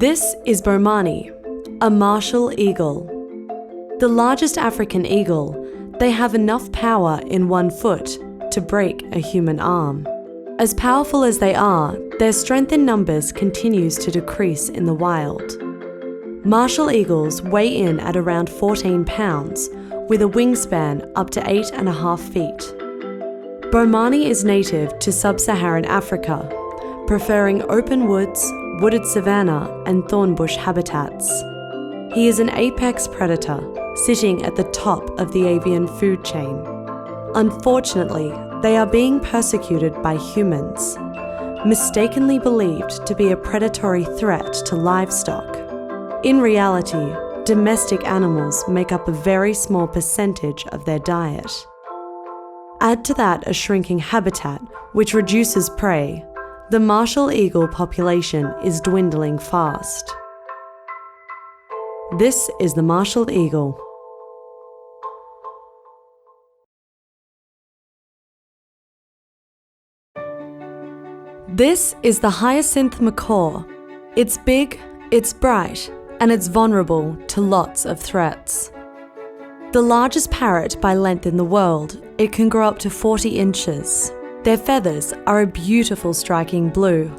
This is Bomani, a martial eagle. The largest African eagle, they have enough power in one foot to break a human arm. As powerful as they are, their strength in numbers continues to decrease in the wild. Martial eagles weigh in at around 14 pounds, with a wingspan up to 8.5 feet. Bomani is native to sub-Saharan Africa, preferring open woods, wooded savanna and thornbush habitats. He is an apex predator, sitting at the top of the avian food chain. Unfortunately, they are being persecuted by humans, mistakenly believed to be a predatory threat to livestock. In reality, domestic animals make up a very small percentage of their diet. Add to that a shrinking habitat, which reduces prey. The martial eagle population is dwindling fast. This is the martial eagle. This is the hyacinth macaw. It's big, it's bright, and it's vulnerable to lots of threats. The largest parrot by length in the world, it can grow up to 40 inches. Their feathers are a beautiful striking blue.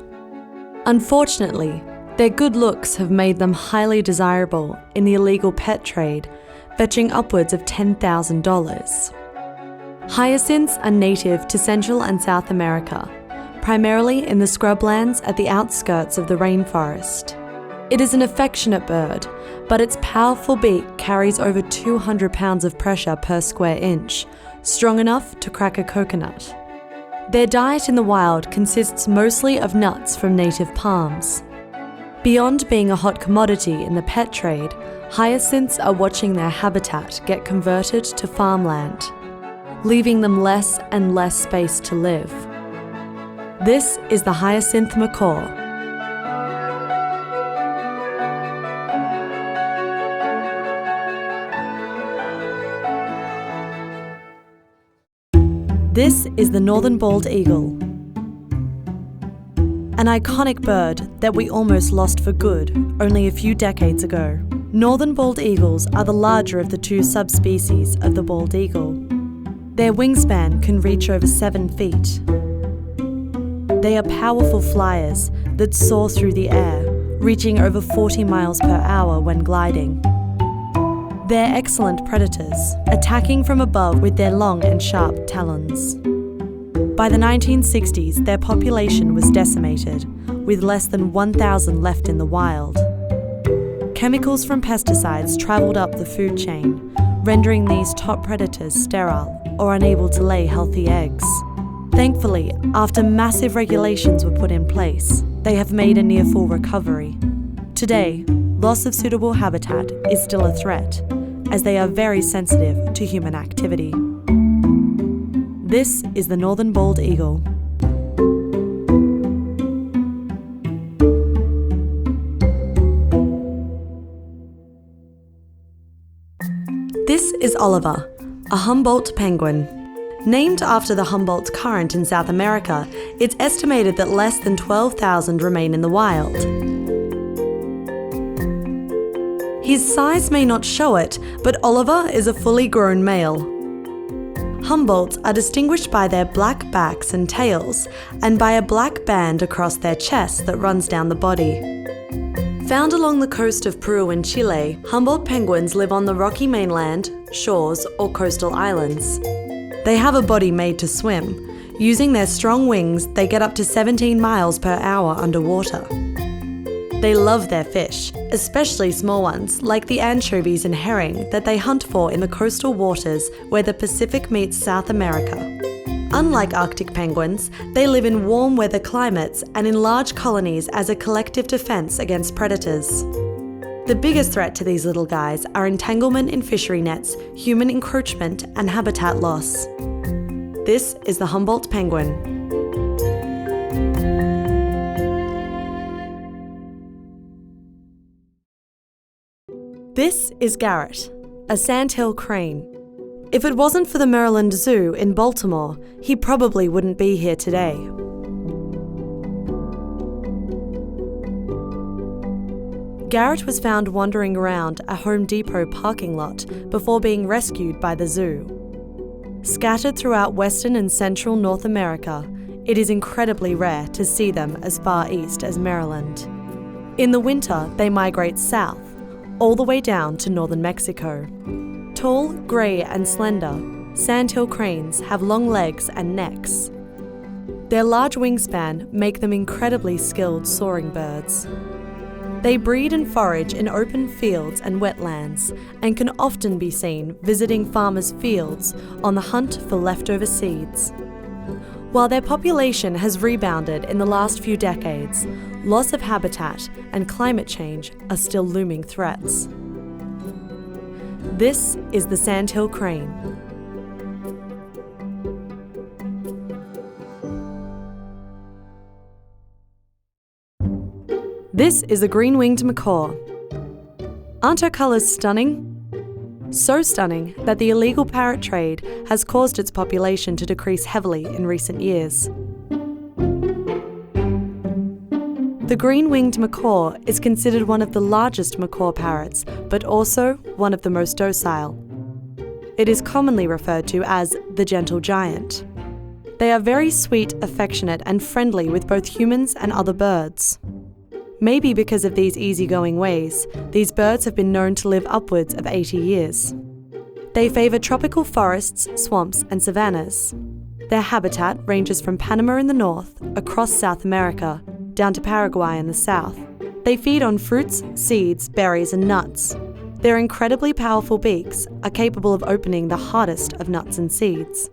Unfortunately, their good looks have made them highly desirable in the illegal pet trade, fetching upwards of $10,000. Hyacinths are native to Central and South America, primarily in the scrublands at the outskirts of the rainforest. It is an affectionate bird, but its powerful beak carries over 200 pounds of pressure per square inch, strong enough to crack a coconut. Their diet in the wild consists mostly of nuts from native palms. Beyond being a hot commodity in the pet trade, hyacinths are watching their habitat get converted to farmland, leaving them less and less space to live. This is the hyacinth macaw. This is the northern bald eagle, an iconic bird that we almost lost for good only a few decades ago. Northern bald eagles are the larger of the two subspecies of the bald eagle. Their wingspan can reach over 7 feet. They are powerful flyers that soar through the air, reaching over 40 miles per hour when gliding. They're excellent predators, attacking from above with their long and sharp talons. By the 1960s, their population was decimated, with less than 1,000 left in the wild. Chemicals from pesticides travelled up the food chain, rendering these top predators sterile or unable to lay healthy eggs. Thankfully, after massive regulations were put in place, they have made a near full recovery. Today, loss of suitable habitat is still a threat, as they are very sensitive to human activity. This is the northern bald eagle. This is Oliver, a Humboldt penguin. Named after the Humboldt Current in South America, it's estimated that less than 12,000 remain in the wild. His size may not show it, but Oliver is a fully grown male. Humboldts are distinguished by their black backs and tails, and by a black band across their chest that runs down the body. Found along the coast of Peru and Chile, Humboldt penguins live on the rocky mainland, shores, or coastal islands. They have a body made to swim. Using their strong wings, they get up to 17 miles per hour underwater. They love their fish, especially small ones like the anchovies and herring that they hunt for in the coastal waters where the Pacific meets South America. Unlike Arctic penguins, they live in warm weather climates and in large colonies as a collective defense against predators. The biggest threat to these little guys are entanglement in fishery nets, human encroachment, and habitat loss. This is the Humboldt penguin. This is Garrett, a sandhill crane. If it wasn't for the Maryland Zoo in Baltimore, he probably wouldn't be here today. Garrett was found wandering around a Home Depot parking lot before being rescued by the zoo. Scattered throughout Western and Central North America, it is incredibly rare to see them as far east as Maryland. In the winter, they migrate south, all the way down to northern Mexico. Tall, grey and slender, sandhill cranes have long legs and necks. Their large wingspan make them incredibly skilled soaring birds. They breed and forage in open fields and wetlands and can often be seen visiting farmers' fields on the hunt for leftover seeds. While their population has rebounded in the last few decades, loss of habitat and climate change are still looming threats. This is the sandhill crane. This is a green-winged macaw. Aren't her colours stunning? So stunning that the illegal parrot trade has caused its population to decrease heavily in recent years. The green-winged macaw is considered one of the largest macaw parrots, but also one of the most docile. It is commonly referred to as the gentle giant. They are very sweet, affectionate, and friendly with both humans and other birds. Maybe because of these easygoing ways, these birds have been known to live upwards of 80 years. They favour tropical forests, swamps, and savannas. Their habitat ranges from Panama in the north, across South America, down to Paraguay in the south. They feed on fruits, seeds, berries, and nuts. Their incredibly powerful beaks are capable of opening the hardest of nuts and seeds.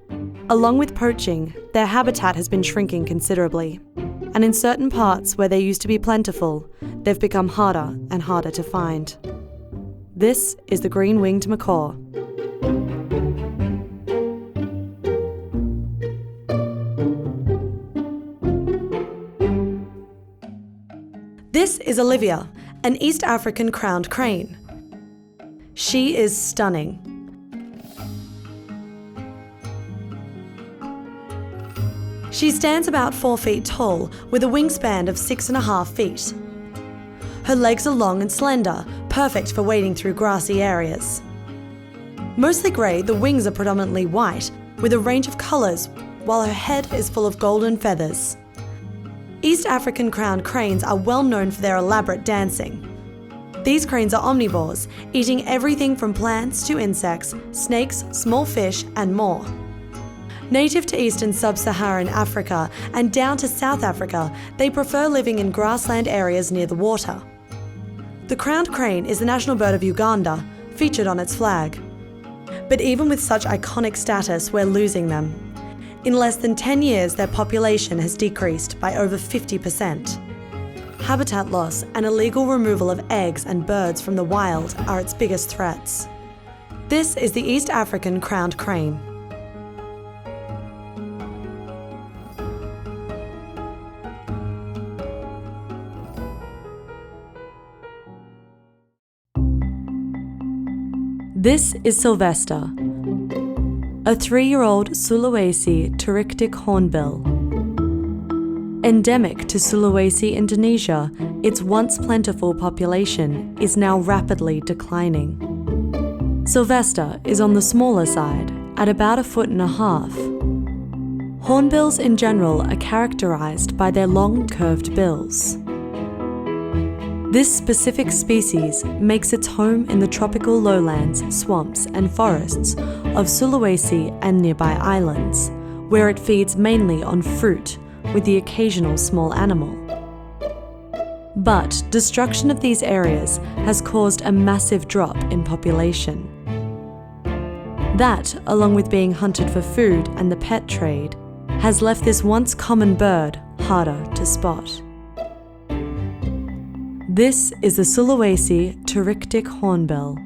Along with poaching, their habitat has been shrinking considerably. And in certain parts where they used to be plentiful, they've become harder and harder to find. This is the green-winged macaw. This is Olivia, an East African crowned crane. She is stunning. She stands about 4 feet tall with a wingspan of 6.5 feet. Her legs are long and slender, perfect for wading through grassy areas. Mostly grey, the wings are predominantly white, with a range of colours, while her head is full of golden feathers. East African crowned cranes are well known for their elaborate dancing. These cranes are omnivores, eating everything from plants to insects, snakes, small fish, and more. Native to eastern sub-Saharan Africa and down to South Africa, they prefer living in grassland areas near the water. The crowned crane is the national bird of Uganda, featured on its flag. But even with such iconic status, we're losing them. In less than 10 years, their population has decreased by over 50%. Habitat loss and illegal removal of eggs and birds from the wild are its biggest threats. This is the East African crowned crane. This is Sylvester, a 3-year-old Sulawesi TARICTIC hornbill. Endemic to Sulawesi, Indonesia, its once plentiful population is now rapidly declining. Sylvester is on the smaller side, at about 1.5 feet. Hornbills in general are characterized by their long, curved bills. This specific species makes its home in the tropical lowlands, swamps, and forests of Sulawesi and nearby islands, where it feeds mainly on fruit, with the occasional small animal. But destruction of these areas has caused a massive drop in population. That, along with being hunted for food and the pet trade, has left this once common bird harder to spot. This is the Sulawesi TARICTIC hornbill.